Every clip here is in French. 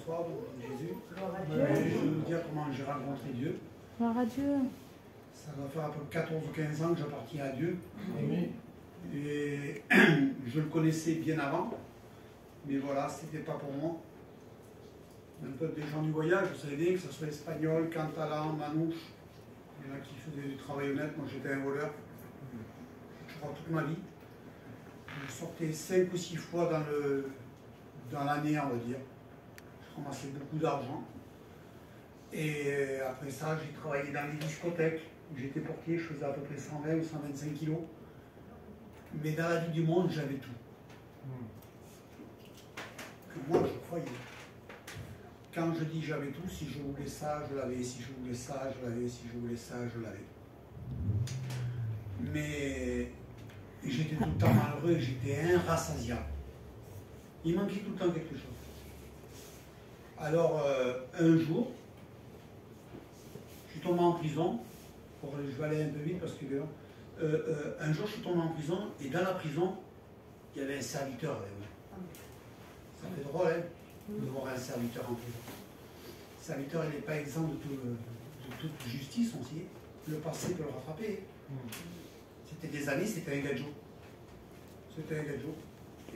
soir, Jésus. Je vais vous dire comment j'ai rencontré Dieu. Gloire à Dieu. Ça va faire à peu près 14 ou 15 ans que j'appartiens à Dieu. Amen. Et je le connaissais bien avant. Mais voilà, c'était pas pour moi. Un peu des gens du voyage, vous savez bien, que ce soit espagnol, catalan, manouche. Il y en a qui faisaient du travail honnête. Moi, j'étais un voleur. Je crois toute ma vie. Je sortais 5 ou 6 fois dans l'année, on va dire. Je ramassais beaucoup d'argent. Et après ça, j'ai travaillé dans les discothèques. J'étais portier, je faisais à peu près 120 ou 125 kilos. Mais dans la vie du monde, j'avais tout. Que moi, je croyais. Quand je dis j'avais tout, si je voulais ça, je l'avais. Si je voulais ça, je l'avais. Si je voulais ça, je l'avais. Mais j'étais tout le temps malheureux, j'étais inrassasiable. Il manquait tout le temps quelque chose. Alors, un jour, je suis tombé en prison. Je vais aller un peu vite parce que un jour, je suis tombé en prison et dans la prison, il y avait un serviteur avec moi. Ça fait drôle, hein, de voir un serviteur en prison. Le serviteur, il n'est pas exempt de toute justice, on sait. Le passé peut le rattraper. C'était des années, c'était un gadget. C'était un gadget.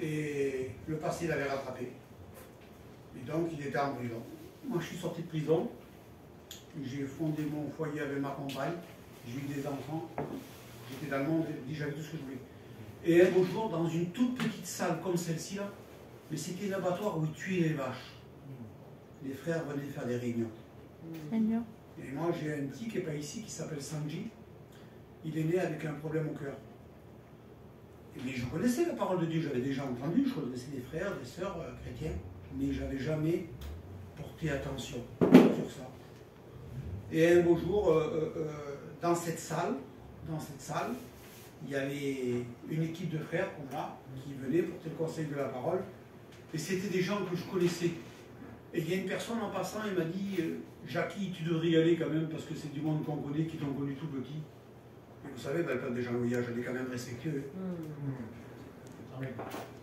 Et le passé l'avait rattrapé. Et donc, il était en prison. Moi, je suis sorti de prison. J'ai fondé mon foyer avec ma compagne. J'ai eu des enfants. J'étais dans le monde, j'avais tout ce que je voulais. Et un beau jour, dans une toute petite salle comme celle-ci, là, mais c'était l'abattoir où ils tuaient les vaches. Les frères venaient faire des réunions. Seigneur. Et moi, j'ai un petit qui n'est pas ici, qui s'appelle Sanji. Il est né avec un problème au cœur. Mais je connaissais la parole de Dieu, j'avais déjà entendu, je connaissais des frères, des sœurs chrétiens, mais je n'avais jamais porté attention sur ça. Et un beau jour, dans cette salle, il y avait une équipe de frères comme là, qui venaient porter le conseil de la parole, et c'était des gens que je connaissais. Et il y a une personne en passant, il m'a dit Jackie, tu devrais y aller quand même, parce que c'est du monde qu'on connaît, qui t'ont connu tout petit. Et vous savez, ben, quand des gens voyagent, elle est quand même respectueux.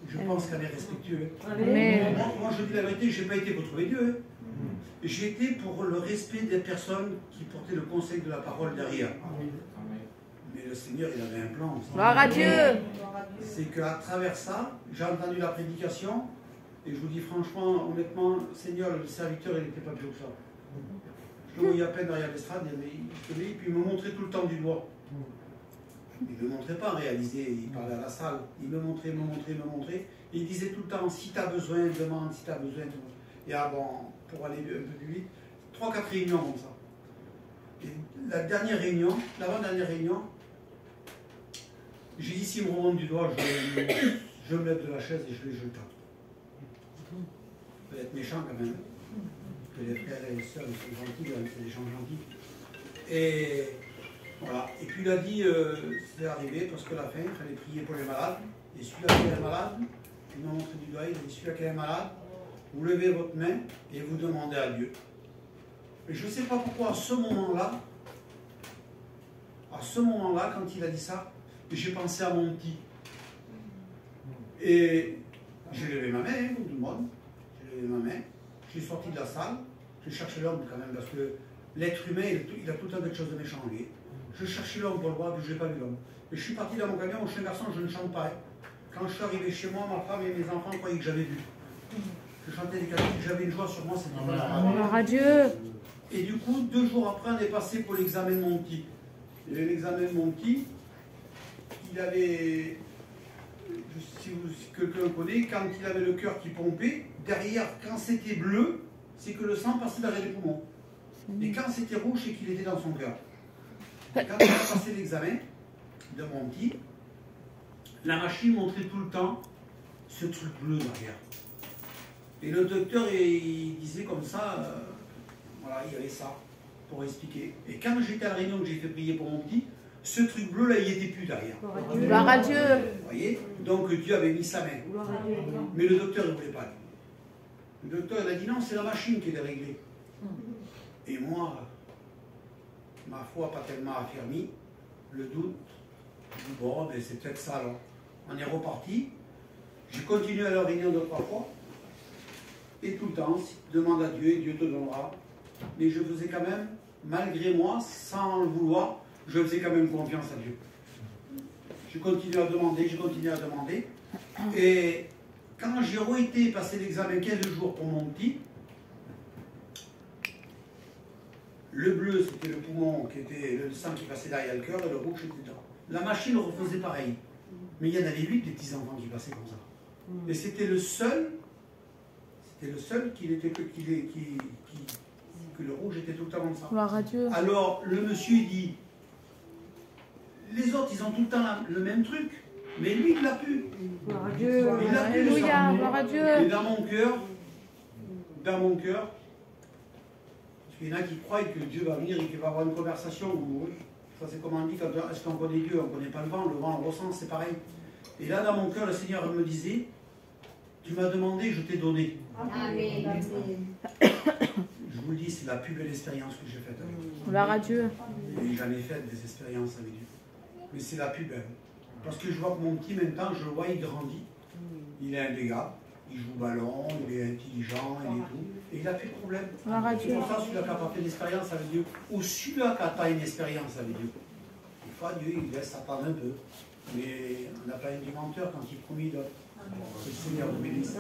Je pense qu'elle est respectueuse. Mais Moi, je dis la vérité, je n'ai pas été pour trouver Dieu. J'ai été pour le respect des personnes qui portaient le conseil de la parole derrière. Mais le Seigneur, il avait un plan. gloire à Dieu. C'est qu'à travers ça, j'ai entendu la prédication, et je vous dis franchement, honnêtement, Seigneur, le serviteur, il n'était pas plus haut que ça. Je le voyais à peine derrière l'estrade, et puis il me montrait tout le temps du doigt. Il ne me montrait pas réaliser, il parlait à la salle. Il me montrait. Et il disait tout le temps, si tu as besoin, demande, si tu as besoin. Et avant, pour aller un peu plus vite, 3-4 réunions comme ça. Et la dernière réunion, l'avant-dernière réunion, j'ai dit, s'il me remonte du doigt, je me lève de la chaise et je les jette. Il faut être méchant quand même. Que les frères et les sœurs ils sont gentils, c'est des gens gentils. Et voilà. Et puis il a dit, c'est arrivé parce que la fin, il fallait prier pour les malades. Et celui-là qui est malade, il m'a montré du doigt, il a dit, celui-là qui est malade, vous levez votre main et vous demandez à Dieu. Et je ne sais pas pourquoi à ce moment-là, quand il a dit ça, j'ai pensé à mon petit. Et j'ai levé ma main, comme tout le monde. J'ai levé ma main, je suis sorti de la salle, je cherchais l'homme quand même, parce que l'être humain, il a tout le temps quelque chose de méchant en lui. Je cherchais l'homme pour le voir, mais je n'ai pas vu l'homme. Et je suis parti dans mon camion, je suis un garçon, je ne chante pas. Quand je suis arrivé chez moi, ma femme et mes enfants croyaient que j'avais vu. Je chantais des cantiques, j'avais une joie sur moi, c'était Gloire à Dieu. Et du coup, 2 jours après, on est passé pour l'examen de mon petit. Et l'examen de mon petit, il avait, si quelqu'un connaît, quand il avait le cœur qui pompait, derrière, quand c'était bleu, c'est que le sang passait derrière les poumons. Et quand c'était rouge, c'est qu'il était dans son cœur. Et quand on a passé l'examen de mon petit, la machine montrait tout le temps ce truc bleu derrière. Et le docteur, il disait comme ça, voilà, il y avait ça, pour expliquer. Et quand j'étais à la réunion que j'ai fait prier pour mon petit, ce truc bleu là, il n'était plus derrière. Gloire à Dieu. Vous voyez? Donc Dieu avait mis sa main. Mais le docteur ne voulait pas. Le docteur il a dit non, c'est la machine qui est déréglée. Et moi, ma foi pas tellement affermie, le doute, je dis bon, ben, c'est peut-être ça alors. On est reparti. J'ai continué à la réunion 2-3 fois. Et tout le temps, demande à Dieu et Dieu te donnera. Mais je faisais quand même, malgré moi, sans le vouloir, je faisais quand même confiance à Dieu. Je continuais à demander, je continuais à demander. Et quand j'ai été passer l'examen 15 jours pour mon petit, le bleu c'était le poumon, qui était le sang qui passait derrière le cœur, et le rouge était dedans. La machine refaisait pareil. Mais il y en avait 8 des petits enfants qui passaient comme ça. Et c'était le seul que le rouge était tout le temps comme ça. Gloire à Dieu. Alors le monsieur il dit, les autres ils ont tout le temps le même truc, mais lui il l'a pu. Gloire à Dieu. Il l'a pu, le Alléluia, sang. gloire à Et Dieu. dans mon cœur, parce qu'il y en a qui croient que Dieu va venir et qu'il va avoir une conversation. Ça c'est comme on dit, est-ce qu'on connaît Dieu, on ne connaît pas le vent on le ressent, c'est pareil. Et là dans mon cœur, le Seigneur me disait, tu m'as demandé, je t'ai donné. Amen. Je vous le dis, c'est la plus belle expérience que j'ai faite avec Dieu. Gloire à Dieu. Et j'en ai fait des expériences avec Dieu. Mais c'est la plus belle. Parce que je vois que mon petit, maintenant, je le vois, il grandit. Il est un dégât. Il joue au ballon, il est intelligent, il est tout. Et il n'a plus de problème. Gloire à C'est Dieu. pour ça celui-là qui n'a pas fait d'expérience avec Dieu. Ou celui-là qui n'a pas une expérience avec Dieu. Des fois, Dieu, il laisse attendre un peu. Mais on n'a pas un menteur quand il promet de. Que le Seigneur nous bénisse.